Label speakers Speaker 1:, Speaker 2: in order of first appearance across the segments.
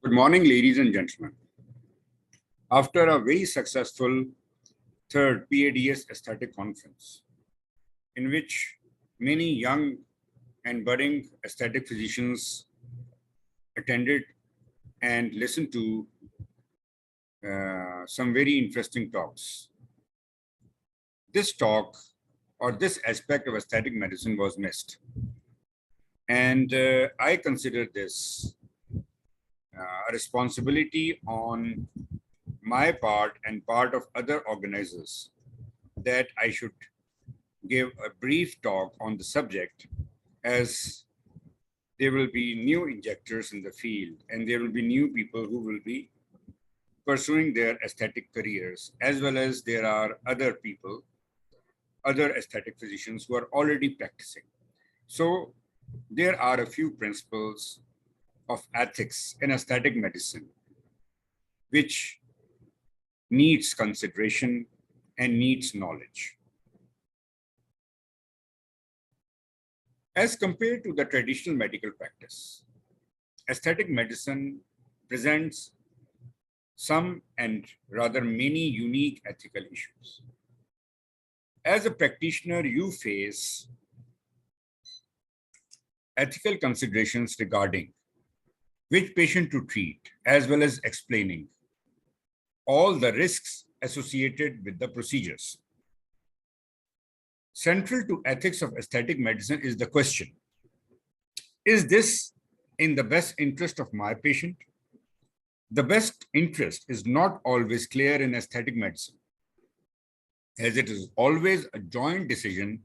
Speaker 1: Good morning, ladies and gentlemen. After a very successful third PADS Aesthetic Conference, in which many young and budding aesthetic physicians attended and listened to some very interesting talks. This talk or this aspect of aesthetic medicine was missed. And I consider this a responsibility on my part and part of other organizers that I should give a brief talk on the subject, as there will be new injectors in the field and there will be new people who will be pursuing their aesthetic careers, as well as there are other people, other aesthetic physicians who are already practicing. So there are a few principles of ethics in aesthetic medicine which needs consideration and needs knowledge. As compared to the traditional medical practice, aesthetic medicine presents some and rather many unique ethical issues. As a practitioner, you face ethical considerations regarding which patient to treat, as well as explaining all the risks associated with the procedures. Central to ethics of aesthetic medicine is the question, is this in the best interest of my patient? The best interest is not always clear in aesthetic medicine, as it is always a joint decision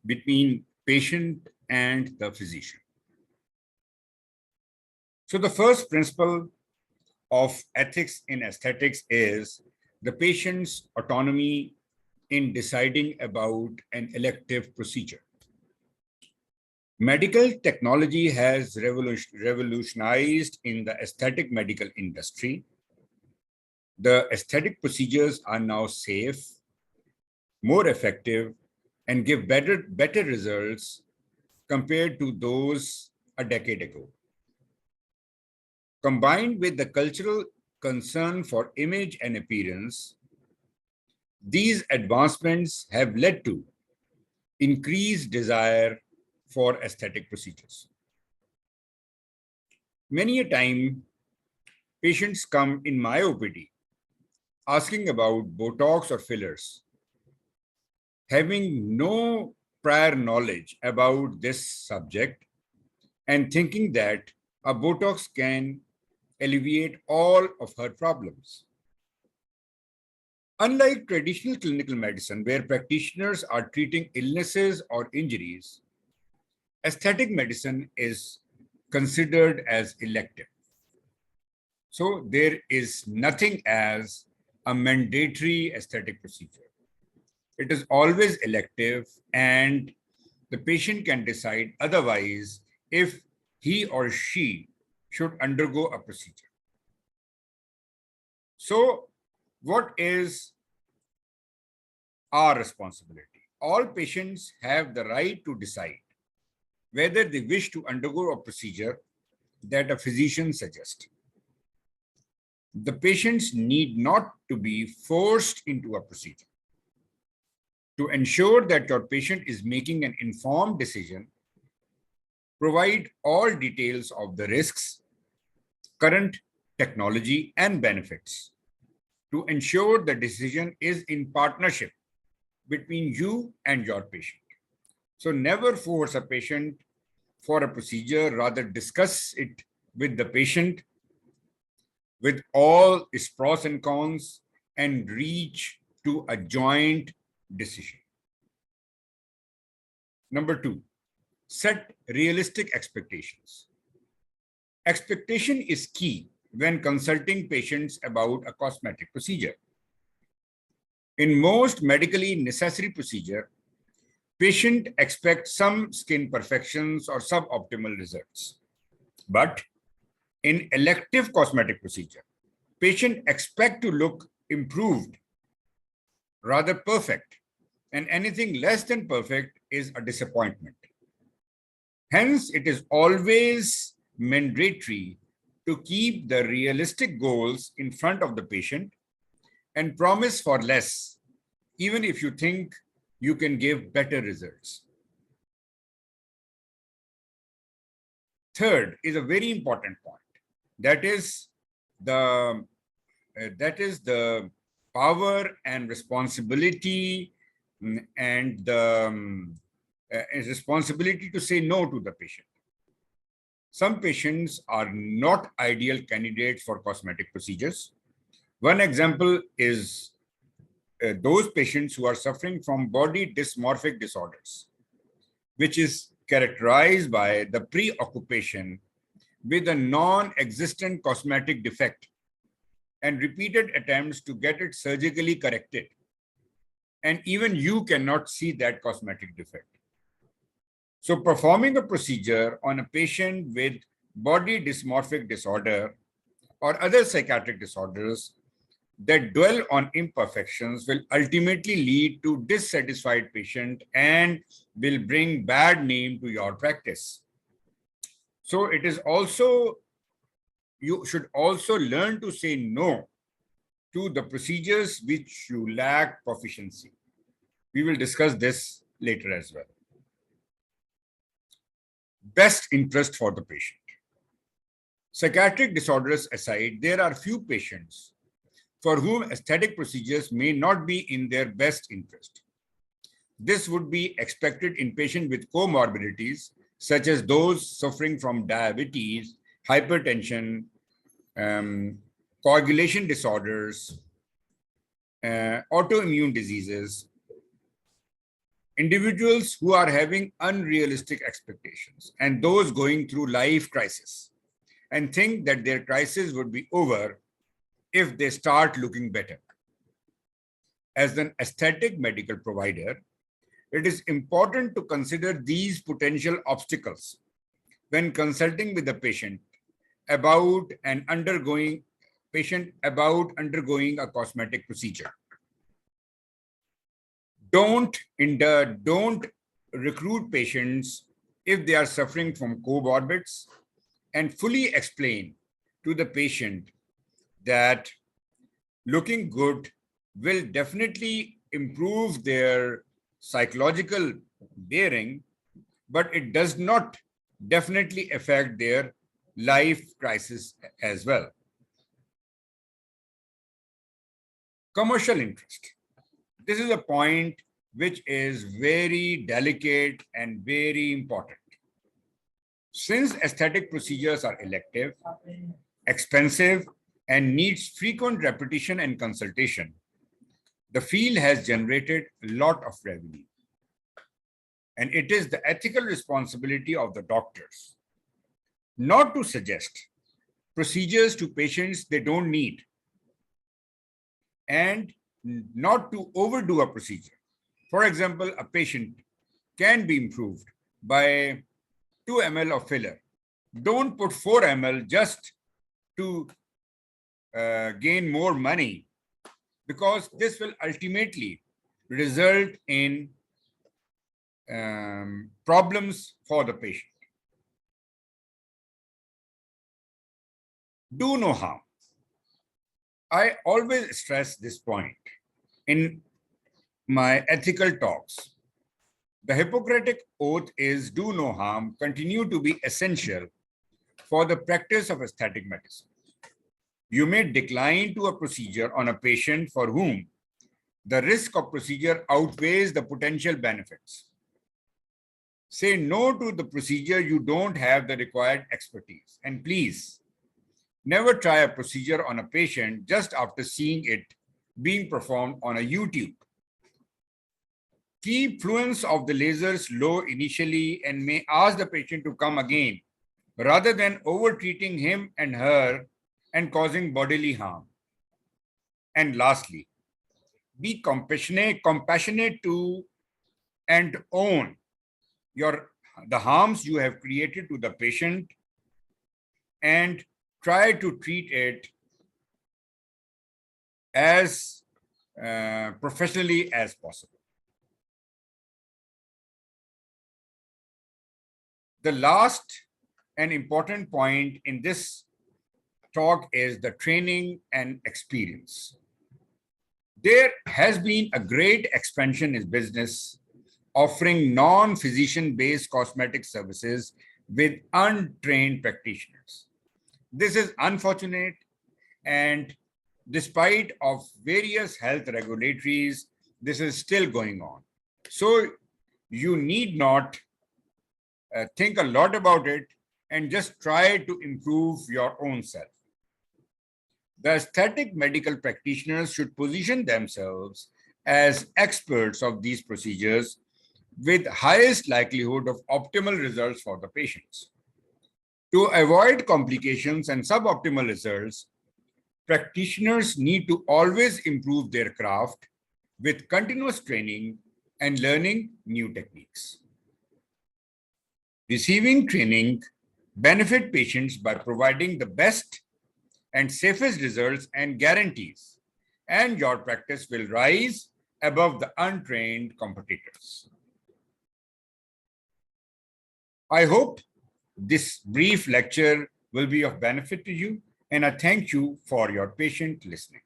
Speaker 1: between patient and the physician. So the first principle of ethics in aesthetics is the patient's autonomy in deciding about an elective procedure. Medical technology has revolutionized in the aesthetic medical industry. The aesthetic procedures are now safe, more effective, and give better results compared to those a decade ago. Combined with the cultural concern for image and appearance, these advancements have led to increased desire for aesthetic procedures. Many a time, patients come in my OPD asking about Botox or fillers, having no prior knowledge about this subject and thinking that a Botox can alleviate all of her problems. Unlike traditional clinical medicine, where practitioners are treating illnesses or injuries, aesthetic medicine is considered as elective. So there is nothing as a mandatory aesthetic procedure. It is always elective, and the patient can decide otherwise if he or she should undergo a procedure. So what is our responsibility? All patients have the right to decide whether they wish to undergo a procedure that a physician suggests. The patients need not to be forced into a procedure. To ensure that your patient is making an informed decision, provide all details of the risks, current technology, and benefits to ensure the decision is in partnership between you and your patient. So never force a patient for a procedure, rather discuss it with the patient with all its pros and cons and reach to a joint decision. Number two, set realistic expectations. Expectation is key when consulting patients about a cosmetic procedure. In most medically necessary procedure, patient expects some skin perfections or suboptimal results. But in elective cosmetic procedure, patient expect to look improved, rather perfect, and anything less than perfect is a disappointment. Hence, it is always mandatory to keep the realistic goals in front of the patient and promise for less, even if you think you can give better results. Third is a very important point. That is the power and responsibility and the responsibility to say no to the patient. Some patients are not ideal candidates for cosmetic procedures. One example is those patients who are suffering from body dysmorphic disorders, which is characterized by the preoccupation with a non-existent cosmetic defect and repeated attempts to get it surgically corrected. And even you cannot see that cosmetic defect. So performing a procedure on a patient with body dysmorphic disorder or other psychiatric disorders that dwell on imperfections will ultimately lead to dissatisfied patient and will bring bad name to your practice. So it is also, you should also learn to say no to the procedures which you lack proficiency. We will discuss this later as well. Best interest for the patient. Psychiatric disorders aside, there are few patients for whom aesthetic procedures may not be in their best interest. This would be expected in patients with comorbidities, such as those suffering from diabetes, hypertension, coagulation disorders, autoimmune diseases, individuals who are having unrealistic expectations, and those going through life crisis and think that their crisis would be over if they start looking better. As an aesthetic medical provider, it is important to consider these potential obstacles when consulting with the patient about undergoing a cosmetic procedure. Don't recruit patients if they are suffering from comorbidities, and fully explain to the patient that looking good will definitely improve their psychological bearing, but it does not definitely affect their life crisis as well. Commercial interest. This is a point which is very delicate and very important. Since aesthetic procedures are elective, expensive, and needs frequent repetition and consultation, the field has generated a lot of revenue. And it is the ethical responsibility of the doctors not to suggest procedures to patients they don't need, and not to overdo a procedure. For example, a patient can be improved by 2 ml of filler. Don't put 4 ml just to gain more money, because this will ultimately result in problems for the patient. Do no harm. I always stress this point in my ethical talks. The Hippocratic oath is do no harm continue to be essential for the practice of aesthetic medicine. You may decline to a procedure on a patient for whom the risk of procedure outweighs the potential benefits. Say no to the procedure you don't have the required expertise. And please, never try a procedure on a patient just after seeing it being performed on a YouTube. Keep fluence of the lasers low initially and may ask the patient to come again, rather than over-treating him and her and causing bodily harm. And lastly, be compassionate to and own the harms you have created to the patient, and try to treat it as professionally as possible. The last and important point in this talk is the training and experience. There has been a great expansion in business offering non-physician based cosmetic services with untrained practitioners. This is unfortunate, and despite of various health regulatories, this is still going on. So you need not think a lot about it and just try to improve your own self. The aesthetic medical practitioners should position themselves as experts of these procedures with highest likelihood of optimal results for the patients. To avoid complications and suboptimal results, practitioners need to always improve their craft with continuous training and learning new techniques. Receiving training benefit patients by providing the best and safest results and guarantees, and your practice will rise above the untrained competitors. I hope this brief lecture will be of benefit to you, and I thank you for your patient listening.